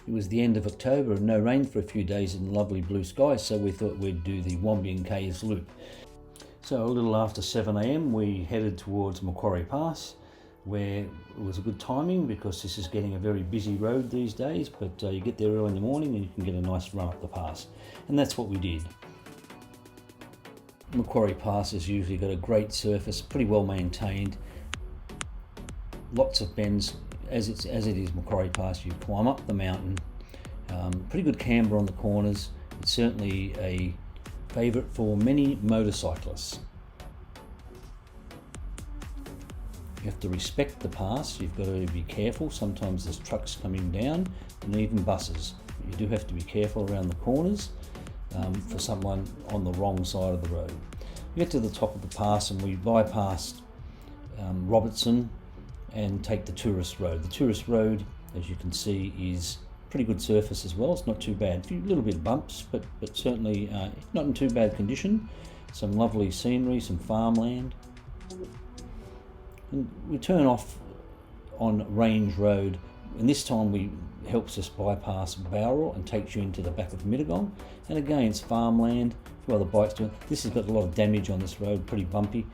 It was the end of October and no rain for a few days and lovely blue skies, so we thought we'd do the Wombeyan Caves loop. So a little after 7 a.m. we headed towards Macquarie Pass, where it was a good timing because this is getting a very busy road these days, but you get there early in the morning and you can get a nice run up the pass. And that's what we did. Macquarie Pass has usually got a great surface, pretty well maintained, lots of bends. As it is Macquarie Pass, you climb up the mountain, pretty good camber on the corners. It's certainly a favourite for many motorcyclists. You have to respect the pass, you've got to be careful. Sometimes there's trucks coming down and even buses. You do have to be careful around the corners for someone on the wrong side of the road. We get to the top of the pass and we bypass Robertson and take the tourist road. The tourist road, as you can see, is pretty good surface as well. It's not too bad. A few little bit of bumps, but certainly not in too bad condition. Some lovely scenery, some farmland. And we turn off on Range Road, and this time helps us bypass Bowral and takes you into the back of Mittagong. And again, it's farmland. A few other bikes doing. This has got a lot of damage on this road, pretty bumpy.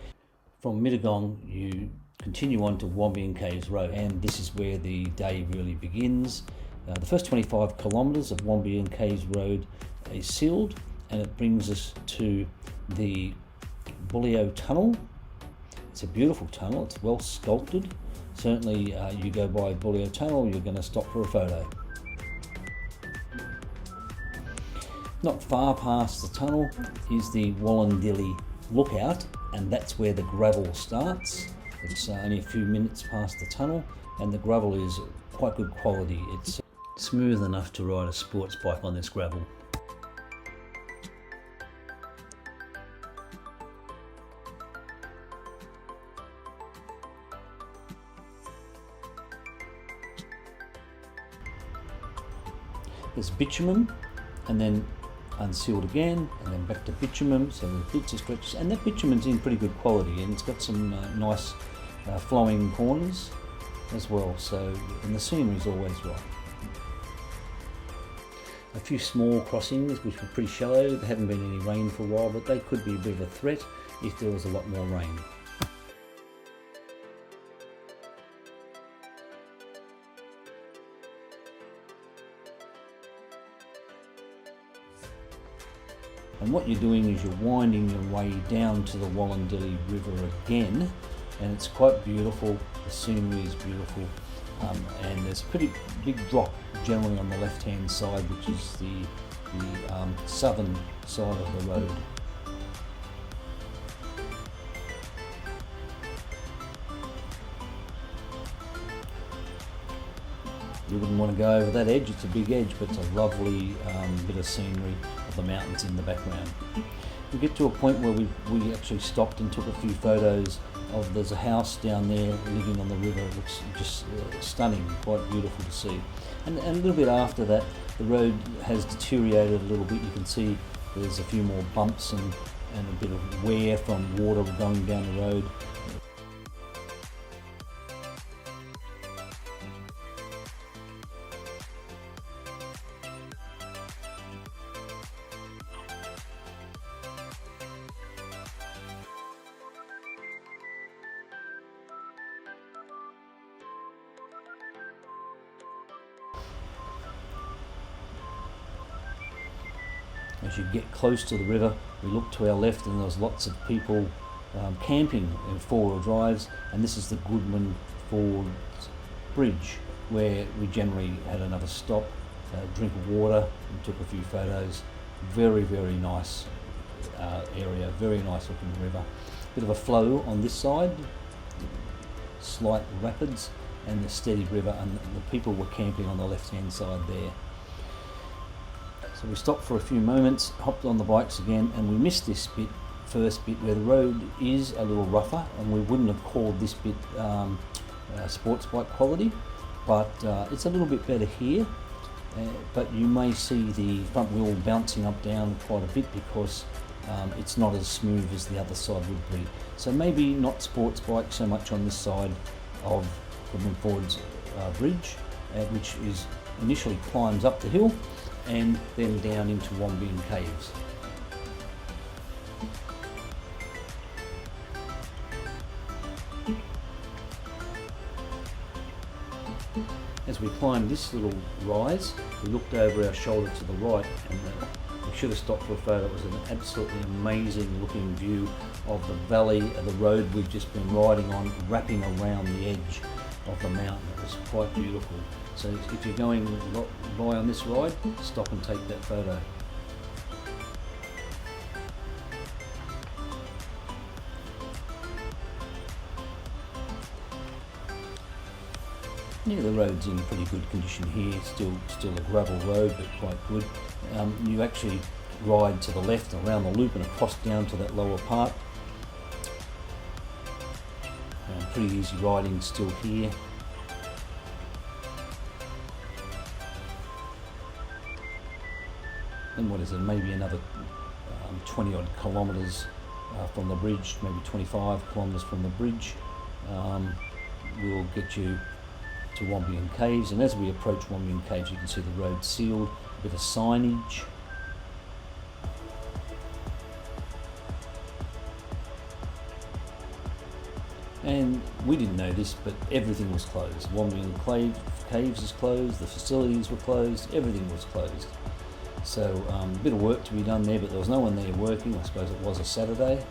From Mittagong, you continue on to Wombeyan Caves Road, and this is where the day really begins. The first 25 kilometres of Wombeyan Caves Road is sealed, and it brings us to the Bullio Tunnel. It's a beautiful tunnel, it's well sculpted. Certainly you go by Bullio Tunnel, you're going to stop for a photo. Not far past the tunnel is the Wollondilly Lookout, and that's where the gravel starts. It's only a few minutes past the tunnel, and the gravel is quite good quality. It's smooth enough to ride a sports bike on this gravel. There's bitumen, and then unsealed again, and then back to bitumen, so the bits of stretches, and that bitumen's in pretty good quality, and it's got some nice flowing corners as well, so, and the scenery's always right. A few small crossings which were pretty shallow. There hadn't been any rain for a while, but they could be a bit of a threat if there was a lot more rain. And what you're doing is you're winding your way down to the Wollondilly River again, and it's quite beautiful. The scenery is beautiful, and there's a pretty big drop generally on the left hand side, which is the southern side of the road. You wouldn't want to go over that edge, it's a big edge, but it's a lovely bit of scenery of the mountains in the background. We get to a point where we actually stopped and took a few photos of, there's a house down there living on the river. It looks just stunning, quite beautiful to see. And a little bit after that, the road has deteriorated a little bit. You can see there's a few more bumps and a bit of wear from water going down the road. As you get close to the river, we look to our left and there's lots of people camping in four-wheel drives, and this is the Goodman bridge, where we generally had another stop, drink of water, and took a few photos. Very, very nice area, very nice looking river. Bit of a flow on this side, slight rapids, and the steady river, and the people were camping on the left-hand side there. So we stopped for a few moments, hopped on the bikes again, and we missed this first bit where the road is a little rougher, and we wouldn't have called this bit sports bike quality, but it's a little bit better here. But you may see the front wheel bouncing up down quite a bit because it's not as smooth as the other side would be. So maybe not sports bike so much on this side of Goodman Ford's bridge, which is initially climbs up the hill and then down into Wombeyan Caves. As we climbed this little rise, we looked over our shoulder to the right, and we should have stopped for a photo. It was an absolutely amazing looking view of the valley of the road we've just been riding on, wrapping around the edge of the mountain. It was quite beautiful. So if you're going by on this ride, stop and take that photo. Yeah, the road's in pretty good condition here. Still a gravel road, but quite good. You actually ride to the left around the loop and across down to that lower part. Pretty easy riding still here. And what is it? Maybe another 20 odd kilometres from the bridge, maybe 25 kilometres from the bridge. We'll get you to Wombeyan Caves, and as we approach Wombeyan Caves you can see the road sealed with a signage. And we didn't know this, but everything was closed. Wombeyan Caves is closed, the facilities were closed, everything was closed. So a bit of work to be done there, but there was no one there working. I suppose it was a Saturday.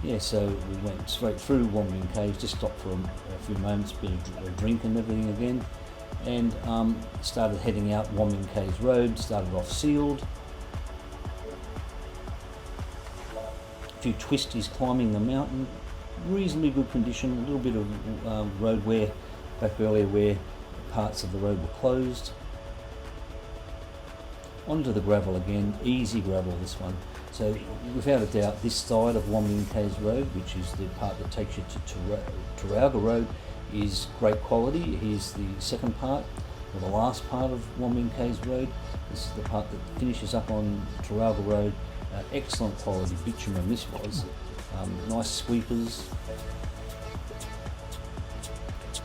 Yeah, so we went straight through Wombeyan Caves, just stopped for a few moments, bit of a drink and everything again, and started heading out Wombeyan Caves Road. Started off sealed. A few twisties climbing the mountain, reasonably good condition. A little bit of road wear back earlier where parts of the road were closed. Onto the gravel again, easy gravel this one. So without a doubt this side of Wombeyan Caves Road, which is the part that takes you to Taralga Road, is great quality. Here's the second part, or the last part of Wombeyan Caves Road. This is the part that finishes up on Taralga Road. Excellent quality bitumen this was. Nice sweepers.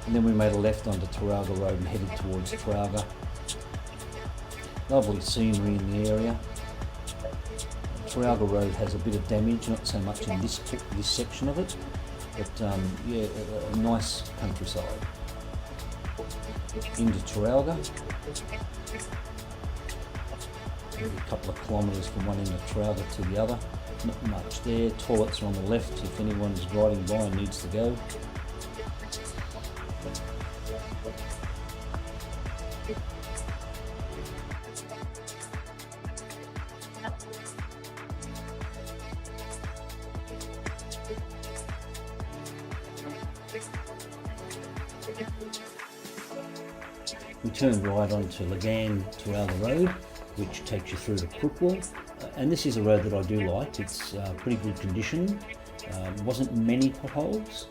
And then we made a left onto Taralga Road and headed towards Taralga. Lovely scenery in the area. Taralga Road has a bit of damage, not so much in this section of it, but yeah, a nice countryside. Into Taralga. A couple of kilometres from one end of Taralga to the other. Not much there. Toilets are on the left if anyone's riding by and needs to go. We turned right onto Laggan-Taralga Road, which takes you through to Crookwell, and this is a road that I do like. It's pretty good condition. Wasn't many potholes,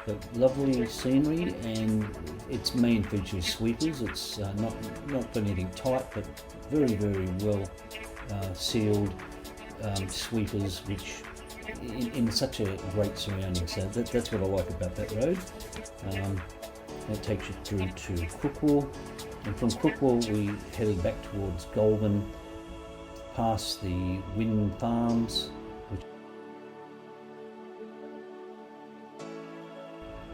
but lovely scenery, and its main feature is sweepers. It's not got anything tight, but very well sealed sweepers, which in such a great surrounding. So that's what I like about that road. That takes you through to Crookwell, and from Crookwell we headed back towards Goodman, past the wind farms.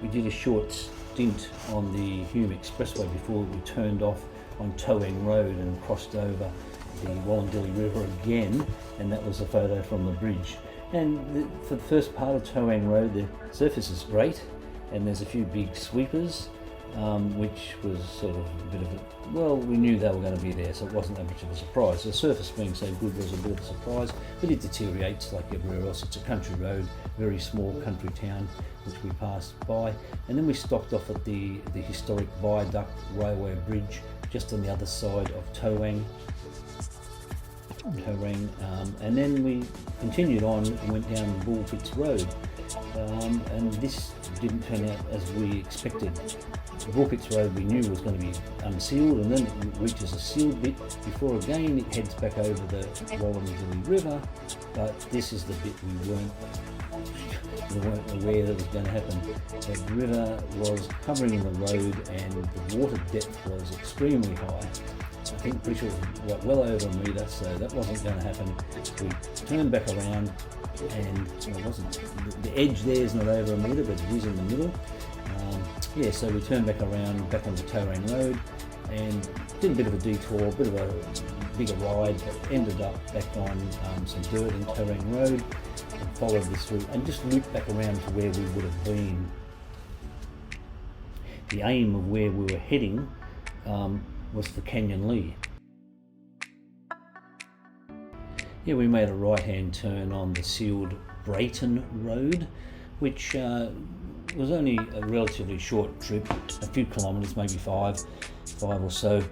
We did a short stint on the Hume Expressway before we turned off on Toweng Road and crossed over the Wollondilly River again, and that was a photo from the bridge. And for the first part of Toweng Road, the surface is great, and there's a few big sweepers, which was sort of a bit of a, well, we knew they were going to be there, so it wasn't that much of a surprise. The surface being so good was a bit of a surprise, but it deteriorates like everywhere else. It's a country road, very small country town, which we passed by, and then we stopped off at the historic viaduct railway bridge just on the other side of Toweng, and then we continued on and went down Bullio Road, and this didn't turn out as we expected. The Bullio Road we knew was going to be unsealed, and then it reaches a sealed bit before again it heads back over the Wollondilly River, but this is the bit we weren't they weren't aware that was going to happen. The river was covering the road and the water depth was extremely high. I think pretty sure it was well over a metre, so that wasn't going to happen. We turned back around, and it wasn't, the edge there is not over a metre, but it is in the middle. Yeah, so we turned back around, back onto Taralga Road, and did a bit of a detour, a bit of a bigger ride, but ended up back on some dirt in Taralga Road, and followed this route, and just looped back around to where we would have been. The aim of where we were heading was for Canyon Lee. Yeah, we made a right-hand turn on the sealed Brayton Road, which was only a relatively short trip, a few kilometres, maybe five or so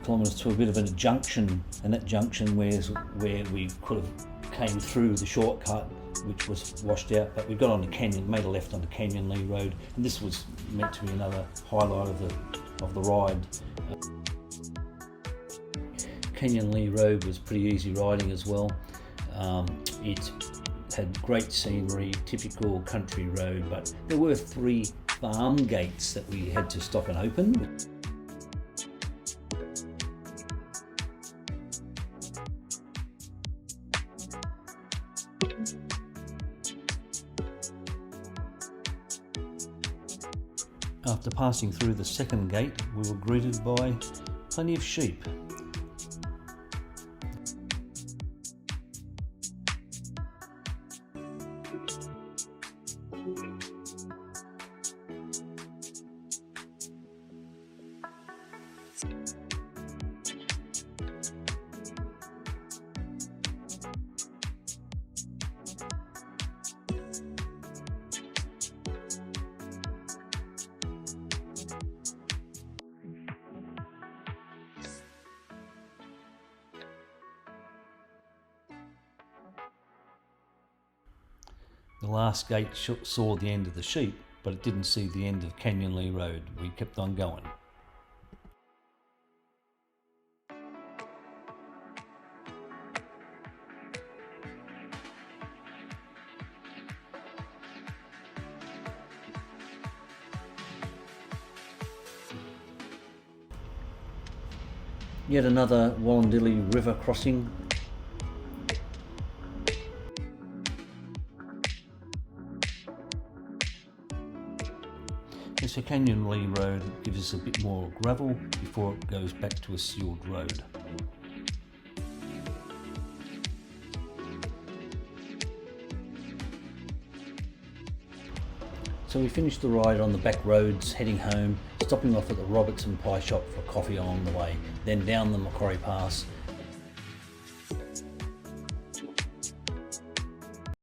kilometres, to a bit of a junction, and that junction was where we could have came through the shortcut, which was washed out, but we got on the canyon, made a left onto Canyon Lee Road, and this was meant to be another highlight of the ride. Canyon Lee Road was pretty easy riding as well. It had great scenery, typical country road, but there were 3 farm gates that we had to stop and open. After passing through the second gate, we were greeted by plenty of sheep. The last gate saw the end of the sheep, but it didn't see the end of Canyon Lee Road. We kept on going. Yet another Wollondilly River crossing. So Canyon Lee Road gives us a bit more gravel before it goes back to a sealed road. So we finished the ride on the back roads, heading home, stopping off at the Robertson pie shop for coffee along the way, then down the Macquarie Pass